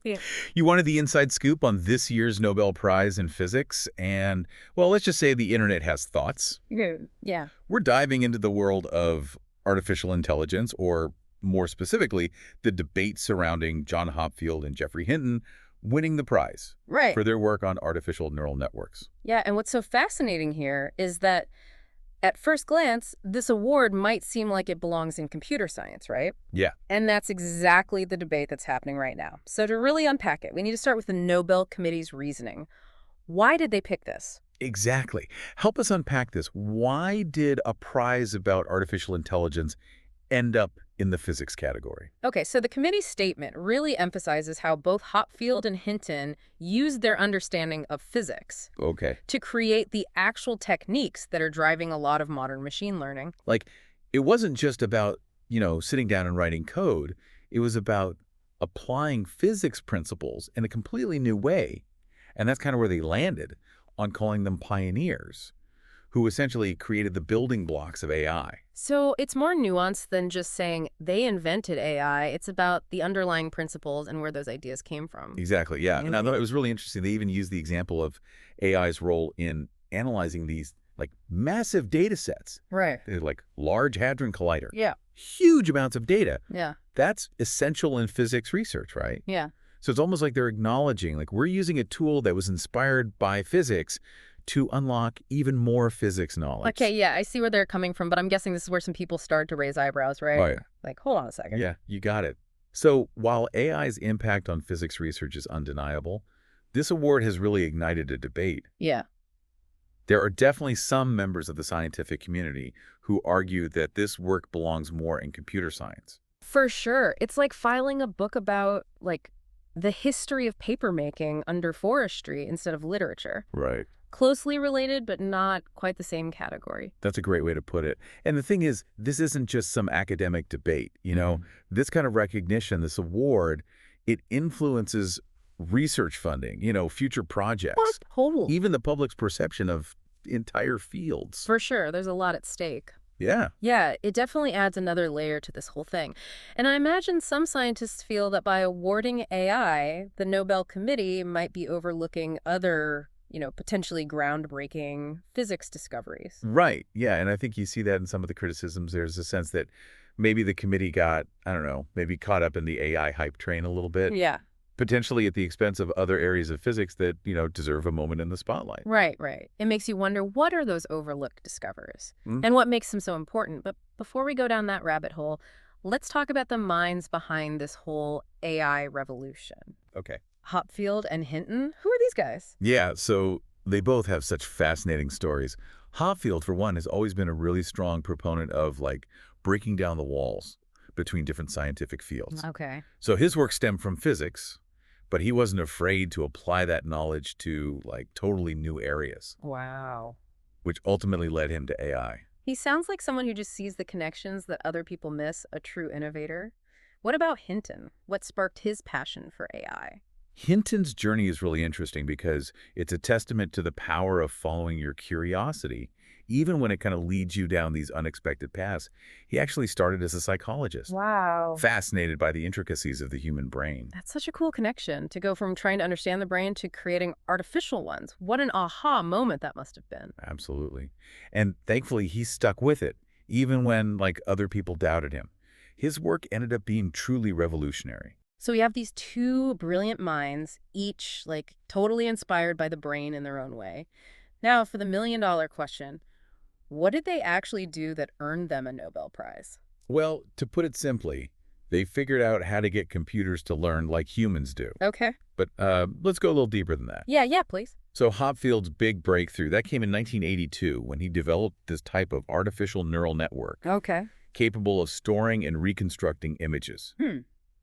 Yeah. You wanted the inside scoop on this year's Nobel Prize in Physics, and, well, let's just say the internet has thoughts. Yeah. Yeah. We're diving into the world of artificial intelligence, or more specifically, the debate surrounding John Hopfield and Geoffrey Hinton winning the prize Right. for their work on artificial neural networks. Yeah. And what's so fascinating here is that at first glance, this award might seem like it belongs in computer science, right? Yeah, And that's exactly the debate that's happening right now. So to really unpack it, we need to start with the Nobel Committee's reasoning. Why did they pick this? exactly. Help us unpack this. Why did a prize about artificial intelligence end up in the physics category? Okay, so the committee statement really emphasizes how both Hopfield and Hinton used their understanding of physics Okay. to create the actual techniques that are driving a lot of modern machine learning. Like, it wasn't just about, sitting down and writing code. It was about applying physics principles in a completely new way. And that's kind of where they landed on calling them pioneers, who essentially created the building blocks of AI. So it's more nuanced than just saying they invented AI. It's about the underlying principles and where those ideas came from. Exactly, yeah. And I Okay. thought it was really interesting. They even used the example of AI's role in analyzing these, like, massive data sets. Right. They're like Large Hadron Collider. Yeah. Huge amounts of data. Yeah. That's essential in physics research, right? Yeah. So it's almost like they're acknowledging, like, we're using a tool that was inspired by physics to unlock even more physics knowledge. Okay, yeah, I see where they're coming from, but I'm guessing this is where some people start to raise eyebrows, right? Oh, yeah. Like, hold on a second. Yeah, you got it. So while AI's impact on physics research is undeniable, this award has really ignited a debate. Yeah. There are definitely some members of the scientific community who argue that this work belongs more in computer science. For sure. It's like filing a book about, like, the history of papermaking under forestry instead of literature. Right. Closely related, but not quite the same category. That's a great way to put it. And the thing is, this isn't just some academic debate, This kind of recognition, this award, it influences research funding, future projects, Total. even the public's perception of entire fields. For sure, there's a lot at stake. Yeah. Yeah, it definitely adds another layer to this whole thing. And I imagine some scientists feel that by awarding AI, the Nobel Committee might be overlooking other, potentially groundbreaking physics discoveries. Right. Yeah. And I think you see that in some of the criticisms. There's a sense that maybe the committee got, I don't know, maybe caught up in the AI hype train a little bit, Yeah, potentially at the expense of other areas of physics that, deserve a moment in the spotlight. right, right. It makes you wonder, what are those overlooked discoveries Mm. and what makes them so important? But before we go down that rabbit hole, let's talk about the minds behind this whole AI revolution. Okay. Hopfield and Hinton, who are these guys? Yeah. So they both have such fascinating stories. Hopfield, for one, has always been a really strong proponent of, like, breaking down the walls between different scientific fields. Okay. So his work stemmed from physics, but he wasn't afraid to apply that knowledge to, like, totally new areas, Wow. which ultimately led him to AI. He sounds like someone who just sees the connections that other people miss, a true innovator. What about Hinton? What sparked his passion for AI? Hinton's journey is really interesting because it's a testament to the power of following your curiosity, even when it kind of leads you down these unexpected paths. He actually started as a psychologist, Wow. fascinated by the intricacies of the human brain. That's such a cool connection, to go from trying to understand the brain to creating artificial ones. What an aha moment that must have been. Absolutely. And thankfully, he stuck with it, even when, like, other people doubted him. His work ended up being truly revolutionary. So we have these two brilliant minds, each like totally inspired by the brain in their own way. Now, for the $1 million question, what did they actually do that earned them a Nobel Prize? Well, to put it simply, they figured out how to get computers to learn like humans do. Okay. But let's go a little deeper than that. Yeah, please. So Hopfield's big breakthrough, that came in 1982 when he developed this type of artificial neural network Okay. capable of storing and reconstructing images. Hmm.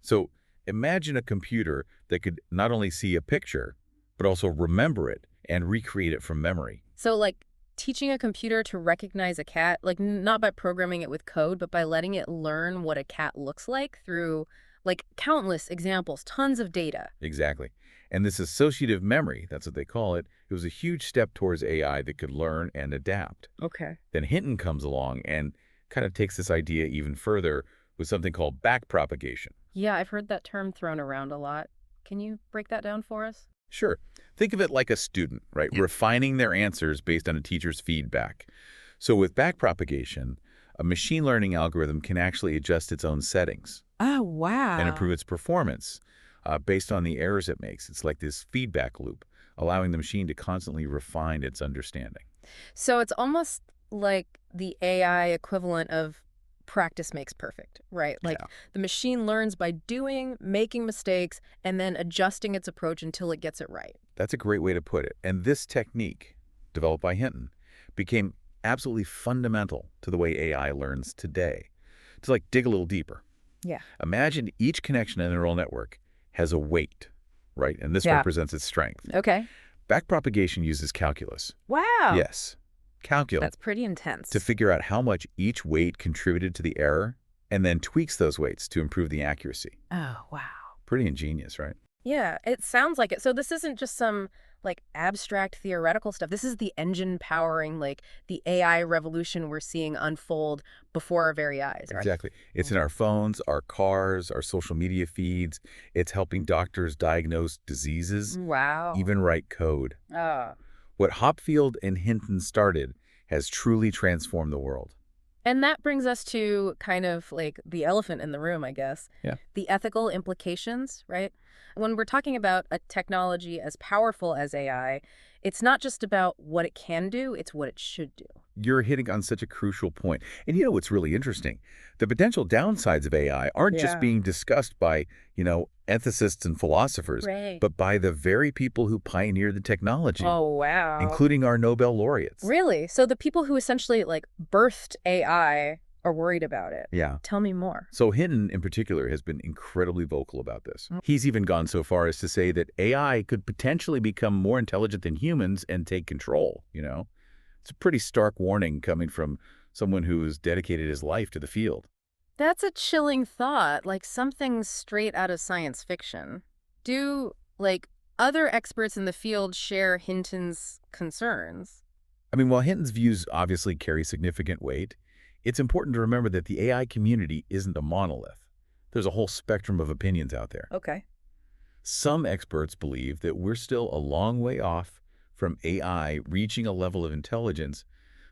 So imagine a computer that could not only see a picture, but also remember it and recreate it from memory. So like teaching a computer to recognize a cat, like not by programming it with code, but by letting it learn what a cat looks like through like countless examples, tons of data. Exactly. And this associative memory, that's what they call it, it was a huge step towards AI that could learn and adapt. Okay. Then Hinton comes along and kind of takes this idea even further with something called backpropagation. Yeah, I've heard that term thrown around a lot. Can you break that down for us? Sure. Think of it like a student, right? Refining their answers based on a teacher's feedback. So with backpropagation, a machine learning algorithm can actually adjust its own settings Oh, and improve wow. its performance based on the errors it makes. It's like this feedback loop, allowing the machine to constantly refine its understanding. So it's almost like the AI equivalent of practice makes perfect, right? Like Yeah, the machine learns by doing, making mistakes, and then adjusting its approach until it gets it right. that's a great way to put it. And this technique, developed by Hinton, became absolutely fundamental to the way AI learns today. To like dig a little deeper. Yeah. Imagine each connection in a neural network has a weight, right? And this Yeah. represents its strength. Okay. Backpropagation uses calculus. Wow. Yes, calculus, That's pretty to intense. figure out how much each weight contributed to the error and then tweaks those weights to improve the accuracy. Oh, wow. Pretty ingenious, right? Yeah, it sounds like it. So this isn't just some like abstract theoretical stuff. This is the engine powering like the AI revolution we're seeing unfold before our very eyes, right? Exactly. It's in our phones, our cars, our social media feeds. It's helping doctors diagnose diseases, Wow. even write code. Oh. What Hopfield and Hinton started has truly transformed the world. And that brings us to kind of like the elephant in the room, I guess. Yeah. The ethical implications, right? When we're talking about a technology as powerful as AI, it's not just about what it can do, it's what it should do. You're hitting on such a crucial point. And you know what's really interesting? The potential downsides of AI aren't just Yeah. being discussed by, ethicists and philosophers, Right. but by the very people who pioneered the technology, Oh, wow. including our Nobel laureates. Really? So the people who essentially like birthed AI are worried about it. Yeah. Tell me more. So Hinton, in particular, has been incredibly vocal about this. He's even gone so far as to say that AI could potentially become more intelligent than humans and take control. It's a pretty stark warning coming from someone who's dedicated his life to the field. That's a chilling thought, like something straight out of science fiction. Do, like, other experts in the field share Hinton's concerns? I mean, while Hinton's views obviously carry significant weight, it's important to remember that the AI community isn't a monolith. There's a whole spectrum of opinions out there. Okay. Some experts believe that we're still a long way off from AI reaching a level of intelligence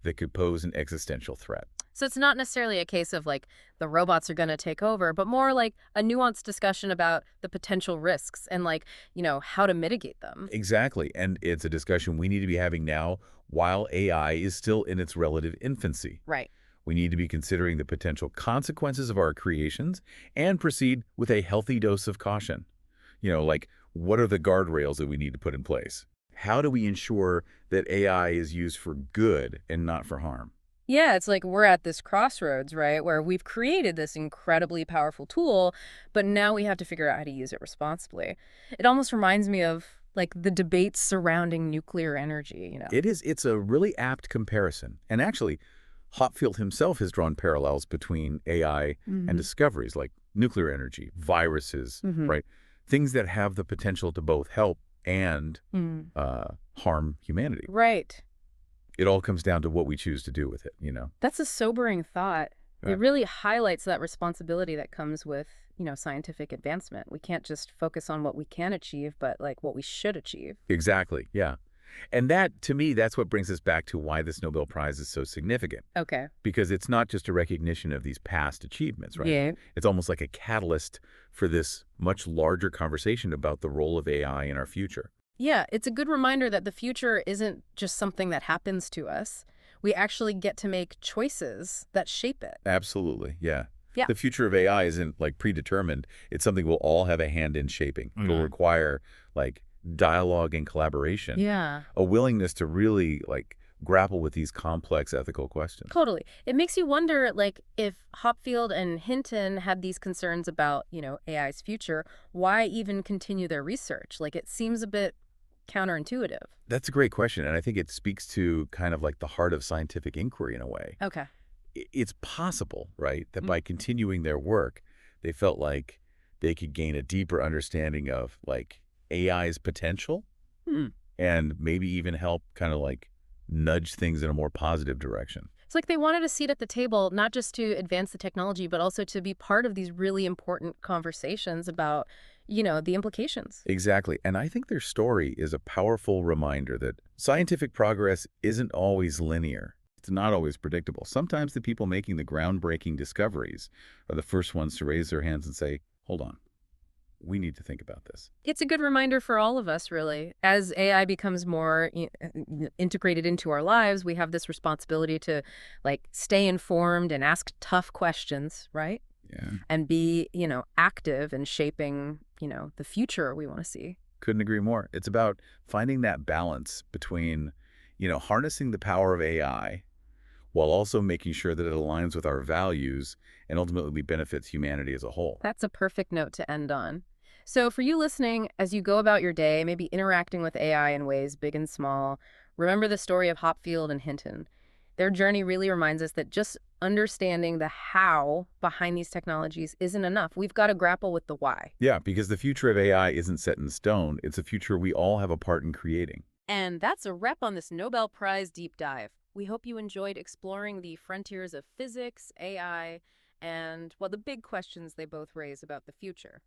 that could pose an existential threat. So it's not necessarily a case of, like, the robots are going to take over, but more like a nuanced discussion about the potential risks and, like, how to mitigate them. Exactly, and it's a discussion we need to be having now while AI is still in its relative infancy. Right. We need to be considering the potential consequences of our creations and proceed with a healthy dose of caution. Like, what are the guardrails that we need to put in place? How do we ensure that AI is used for good and not for harm? Yeah, it's like we're at this crossroads, right, where we've created this incredibly powerful tool, but now we have to figure out how to use it responsibly. It almost reminds me of, like, the debates surrounding nuclear energy. It's a really apt comparison. And actually, Hopfield himself has drawn parallels between AI and discoveries like nuclear energy, viruses, right? Things that have the potential to both help and harm humanity. Right. It all comes down to what we choose to do with it. That's a sobering thought. Yeah. It really highlights that responsibility that comes with, scientific advancement. We can't just focus on what we can achieve, but, like, what we should achieve. Exactly, yeah. And that, to me, that's what brings us back to why this Nobel Prize is so significant. Okay. Because it's not just a recognition of these past achievements, right? Yeah. It's almost like a catalyst for this much larger conversation about the role of AI in our future. Yeah, it's a good reminder that the future isn't just something that happens to us. We actually get to make choices that shape it. Absolutely, yeah. Yeah. The future of AI isn't like predetermined. It's something we'll all have a hand in shaping. It'll require like dialogue and collaboration. Yeah. A willingness to really like grapple with these complex ethical questions. Totally. It makes you wonder, like, if Hopfield and Hinton had these concerns about, AI's future, why even continue their research? Like, it seems a bit counterintuitive. That's a great question, and I think it speaks to kind of like the heart of scientific inquiry in a way. Okay. It's possible, right, that by continuing their work, they felt like they could gain a deeper understanding of like AI's potential and maybe even help kind of like nudge things in a more positive direction. It's like they wanted a seat at the table, not just to advance the technology, but also to be part of these really important conversations about, the implications. Exactly. And I think their story is a powerful reminder that scientific progress isn't always linear. It's not always predictable. Sometimes the people making the groundbreaking discoveries are the first ones to raise their hands and say, hold on, we need to think about this. It's a good reminder for all of us, really. As AI becomes more integrated into our lives, we have this responsibility to, like, stay informed and ask tough questions, right? Yeah, And be, active in shaping, the future we want to see. couldn't agree more. It's about finding that balance between, harnessing the power of AI while also making sure that it aligns with our values and ultimately benefits humanity as a whole. That's a perfect note to end on. So, for you listening, as you go about your day, maybe interacting with AI in ways big and small, remember the story of Hopfield and Hinton. Their journey really reminds us that just understanding the how behind these technologies isn't enough. We've got to grapple with the why. Yeah, because the future of AI isn't set in stone. It's a future we all have a part in creating. And that's a wrap on this Nobel Prize deep dive. We hope you enjoyed exploring the frontiers of physics, AI, and, well, the big questions they both raise about the future.